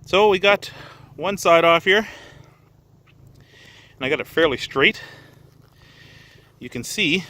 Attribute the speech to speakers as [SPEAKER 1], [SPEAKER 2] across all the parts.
[SPEAKER 1] So we got one side off here, and I got it fairly straight. You can see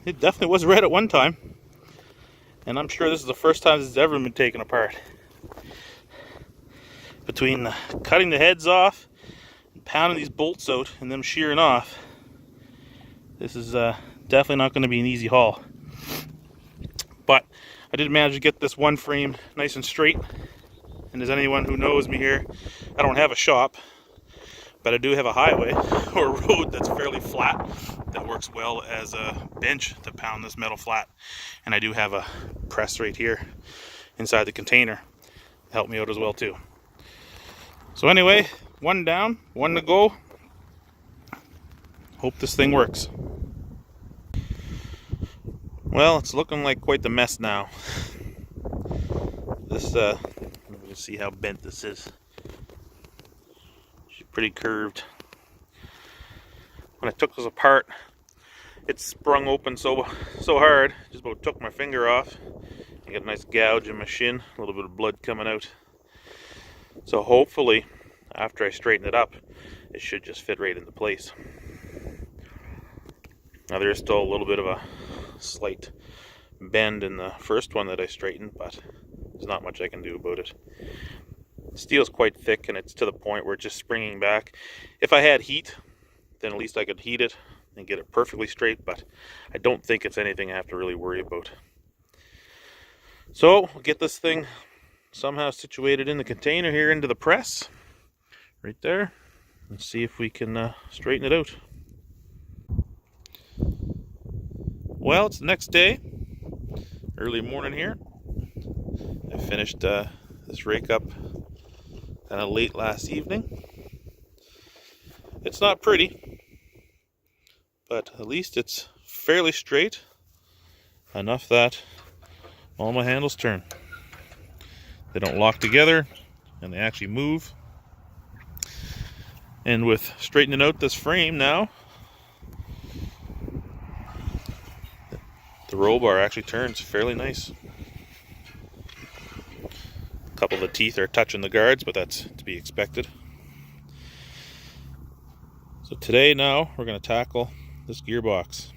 [SPEAKER 1] it definitely was red at one time, and I'm sure this is the first time this has ever been taken apart. Between cutting the heads off and pounding these bolts out and them shearing off, this is definitely not going to be an easy haul. But I did manage to get this one frame nice and straight. And as anyone who knows me here, I don't have a shop, but I do have a highway or a road that's fairly flat that works well as a bench to pound this metal flat. And I do have a press right here inside the container to help me out as well too. So anyway, one down, one to go. Hope this thing works. Well, it's looking like quite the mess now. This let me see how bent this is. She's pretty curved. When I took this apart, it sprung open so hard, just about took my finger off. I got a nice gouge in my shin, a little bit of blood coming out. So hopefully, after I straighten it up, it should just fit right into place. Now there is still a little bit of a slight bend in the first one that I straightened, but there's not much I can do about it. The steel's quite thick, and it's to the point where it's just springing back. If I had heat, then at least I could heat it and get it perfectly straight, but I don't think it's anything I have to really worry about. So we'll get this thing somehow situated in the container here into the press right there and see if we can straighten it out. Well, it's the next day, early morning here. I finished this rake up kind of late last evening. It's not pretty, but at least it's fairly straight, enough that all my handles turn. They don't lock together, and they actually move. And with straightening out this frame now, the roll bar actually turns fairly nice. A couple of the teeth are touching the guards, but that's to be expected. So today now we're going to tackle this gearbox.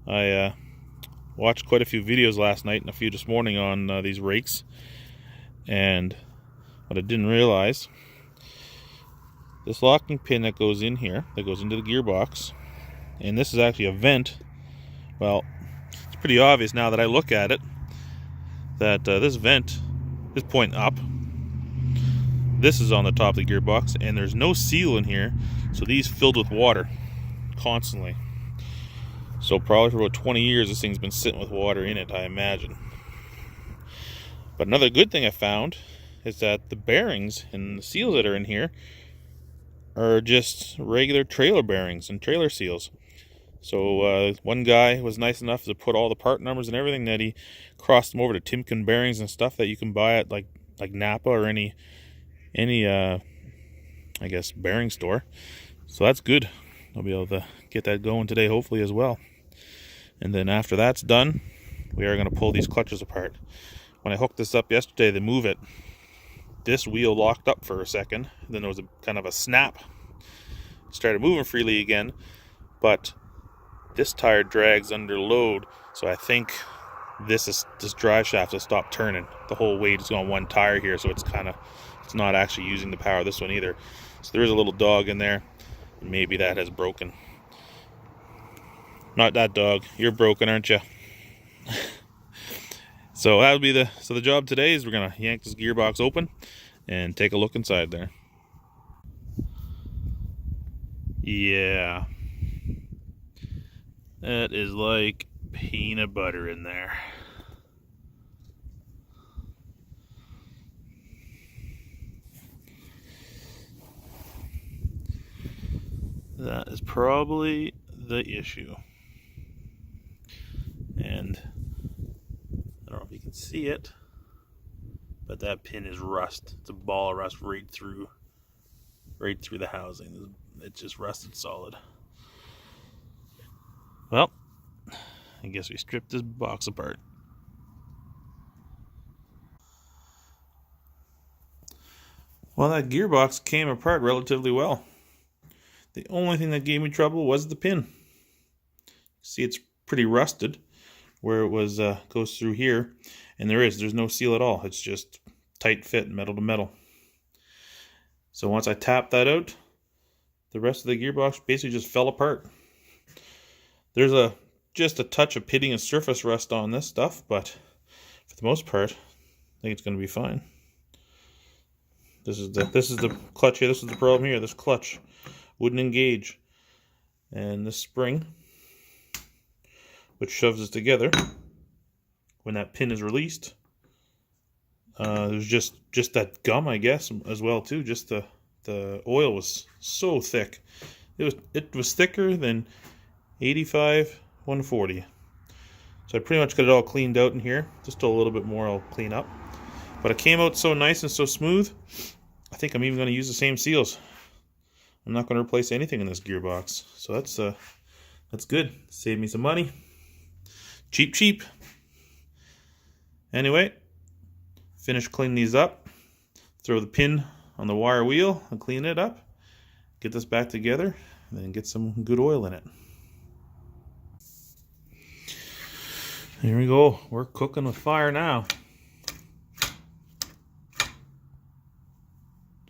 [SPEAKER 1] I watched quite a few videos last night and a few this morning on these rakes, and what I didn't realize, this locking pin that goes in here, that goes into the gearbox, and this is actually a vent. Well, it's pretty obvious now that I look at it that this vent is pointing up. This is on the top of the gearbox, and there's no seal in here, so these filled with water constantly. So probably for about 20 years this thing's been sitting with water in it, I imagine. But another good thing I found is that the bearings and the seals that are in here are just regular trailer bearings and trailer seals. So one guy was nice enough to put all the part numbers and everything, that he crossed them over to Timken bearings and stuff that you can buy at like Napa or any I guess bearing store. So that's good. I'll be able to get that going today hopefully as well. And then after that's done, we are going to pull these clutches apart. When I hooked this up yesterday to move it, this wheel locked up for a second. Then there was a kind of a snap. It started moving freely again, but this tire drags under load, so I think this drive shaft has stopped turning. The whole weight is on one tire here, so it's not actually using the power of this one either. So there is a little dog in there. Maybe that has broken. Not that dog. You're broken, aren't you? So that'll be the job today is we're gonna yank this gearbox open and take a look inside there. Yeah, that is like peanut butter in there. That is probably the issue. And I don't know if you can see it, but that pin is rust. It's a ball of rust right through the housing. It's just rusted solid. Well, I guess we stripped this box apart. Well, that gearbox came apart relatively well. The only thing that gave me trouble was the pin. See, it's pretty rusted where it was goes through here, and there's no seal at all. It's just tight fit, metal to metal. So once I tapped that out, the rest of the gearbox basically just fell apart. There's just a touch of pitting and surface rust on this stuff, but for the most part, I think it's going to be fine. This is the clutch here. This is the problem here. This clutch wouldn't engage, and this spring, which shoves it together, when that pin is released, there's just that gum, I guess, as well too. Just the oil was so thick. It was thicker than 85 140. So I pretty much got it all cleaned out in here. Just a little bit more I'll clean up. But it came out so nice and so smooth, I think I'm even going to use the same seals. I'm not going to replace anything in this gearbox. So that's good. Saved me some money. Cheap. Anyway, finish cleaning these up. Throw the pin on the wire wheel and clean it up. Get this back together and then get some good oil in it. Here we go. We're cooking with fire now.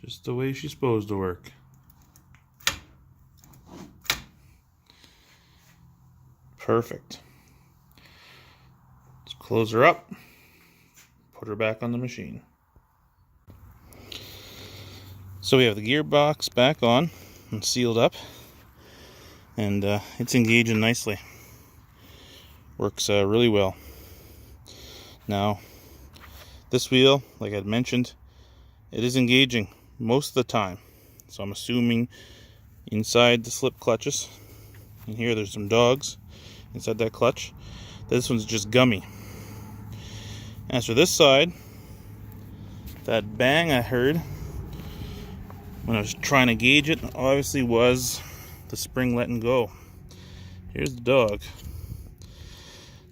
[SPEAKER 1] Just the way she's supposed to work. Perfect. Let's close her up. Put her back on the machine. So we have the gearbox back on and sealed up, and it's engaging nicely. Works really well. Now, this wheel, like I'd mentioned, it is engaging most of the time. So I'm assuming inside the slip clutches, and here there's some dogs inside that clutch. This one's just gummy. As for this side, that bang I heard when I was trying to gauge it obviously was the spring letting go. Here's the dog.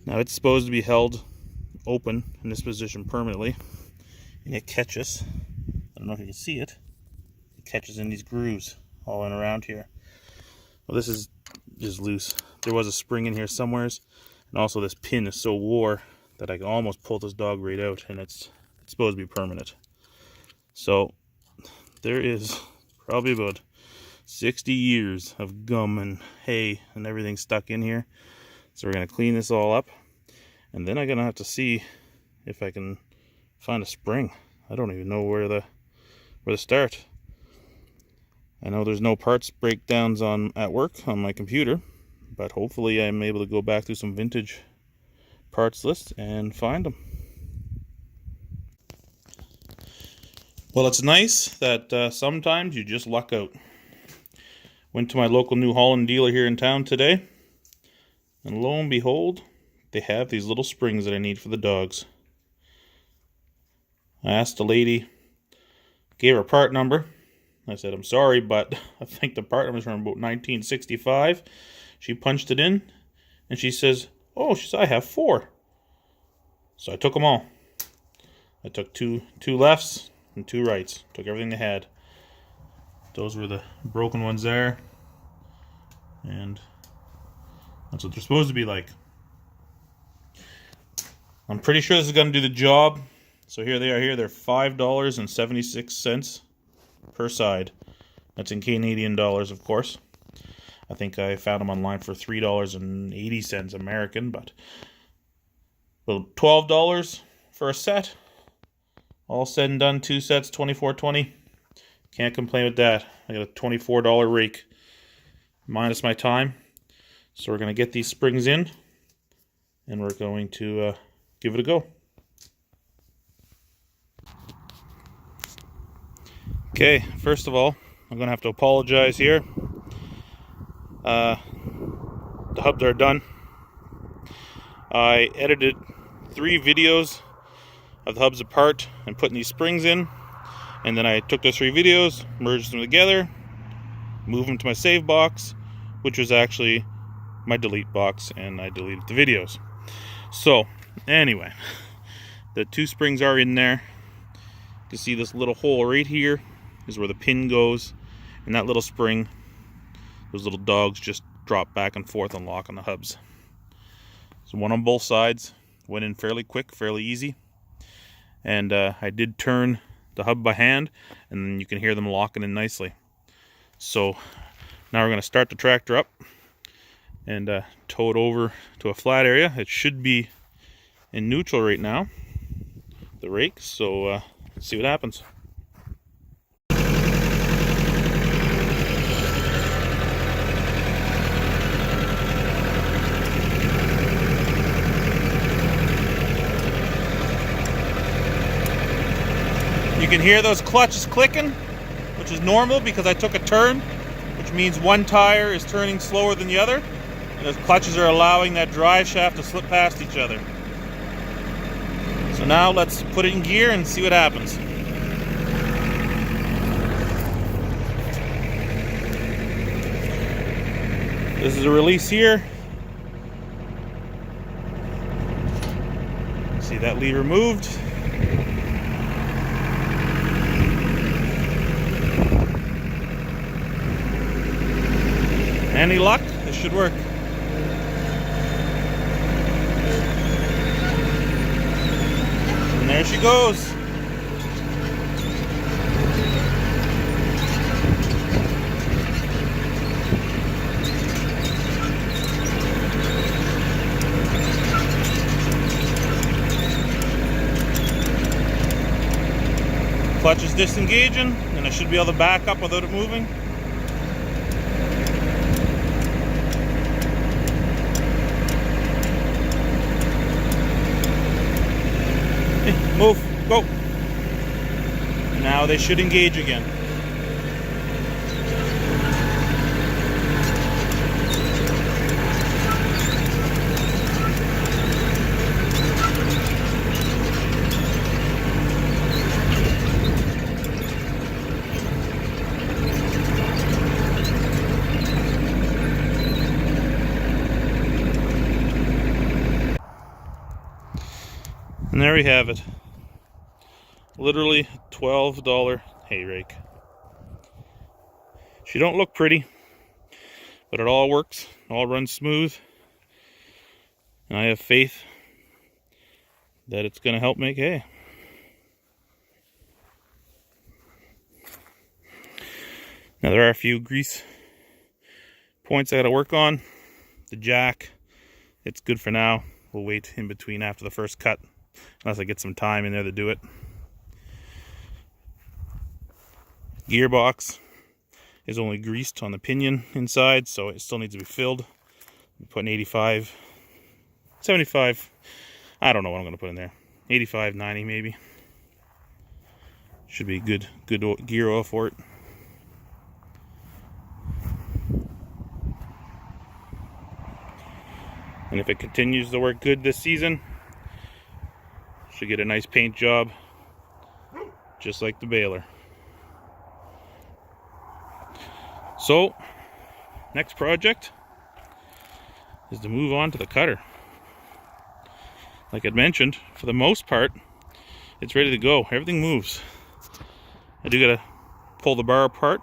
[SPEAKER 1] Now it's supposed to be held open in this position permanently, and it catches. I don't know if you can see it. It catches in these grooves all in around here. Well, this is just loose. There was a spring in here somewheres, and also this pin is so wore that I can almost pull this dog right out, and it's supposed to be permanent. So there is probably about 60 years of gum and hay and everything stuck in here. So we're going to clean this all up, and then I'm going to have to see if I can find a spring. I don't even know where to start. I know there's no parts breakdowns at work on my computer, but hopefully I'm able to go back through some vintage parts lists and find them. Well, it's nice that sometimes you just luck out. Went to my local New Holland dealer here in town today, and lo and behold, they have these little springs that I need for the dogs. I asked the lady, gave her a part number. I said, I'm sorry, but I think the part number is from about 1965. She punched it in, and she says, oh, I have 4. So I took them all. I took two lefts and 2 rights. Took everything they had. Those were the broken ones there. And that's what they're supposed to be like. I'm pretty sure this is going to do the job. So here they are here. They're $5.76 per side. That's in Canadian dollars, of course. I think I found them online for $3.80 American, but about $12 for a set. All said and done, 2 sets, $24.20. Can't complain with that. I got a $24 rake minus my time. So we're going to get these springs in, and we're going to give it a go. Okay, first of all, I'm going to have to apologize here. The hubs are done. I edited 3 videos of the hubs apart and putting these springs in, and then I took those 3 videos, merged them together, moved them to my save box, which was actually my delete box, and I deleted the videos. So anyway, the 2 springs are in there. You can see this little hole right here is where the pin goes, and that little spring, those little dogs just drop back and forth and lock on the hubs. So one on both sides, went in fairly quick, fairly easy, and I did turn the hub by hand, and you can hear them locking in nicely. So now we're going to start the tractor up and tow it over to a flat area. It should be in neutral right now, the rake, so let's see what happens. You can hear those clutches clicking, which is normal because I took a turn, which means one tire is turning slower than the other, and those clutches are allowing that drive shaft to slip past each other. So now let's put it in gear and see what happens. This is a release here. See that lever moved. Any luck? This should work. And there she goes. Clutch is disengaging, and I should be able to back up without it moving. Move, go. Now they should engage again. And there we have it. Literally $12 hay rake. She don't look pretty, but it all works, all runs smooth, and I have faith that it's going to help make hay. Now there are a few grease points I got to work on. The jack, it's good for now. We'll wait in between after the first cut, unless I get some time in there to do it. Gearbox is only greased on the pinion inside, so it still needs to be filled. I'm putting 85, 75, I don't know what I'm going to put in there. 85, 90 maybe. Should be good gear oil for it. And if it continues to work good this season, should get a nice paint job, just like the baler. So, next project is to move on to the cutter. Like I'd mentioned, for the most part, it's ready to go. Everything moves. I do gotta pull the bar apart,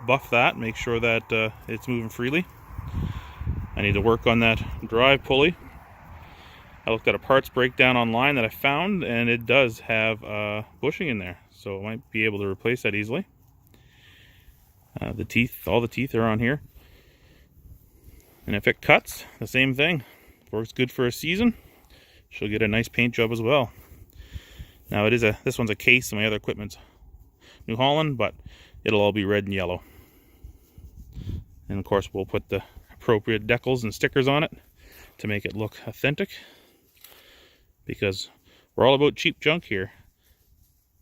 [SPEAKER 1] buff that, make sure that it's moving freely. I need to work on that drive pulley. I looked at a parts breakdown online that I found, and it does have bushing in there, so I might be able to replace that easily. The teeth, all the teeth are on here. And if it cuts, the same thing. Works good for a season. She'll get a nice paint job as well. Now it is this one's a case, and my other equipment's New Holland, but it'll all be red and yellow. And of course we'll put the appropriate decals and stickers on it to make it look authentic, because we're all about cheap junk here,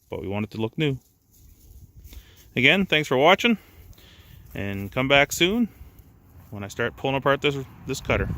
[SPEAKER 1] but we want it to look new. Again, thanks for watching, and come back soon when I start pulling apart this cutter.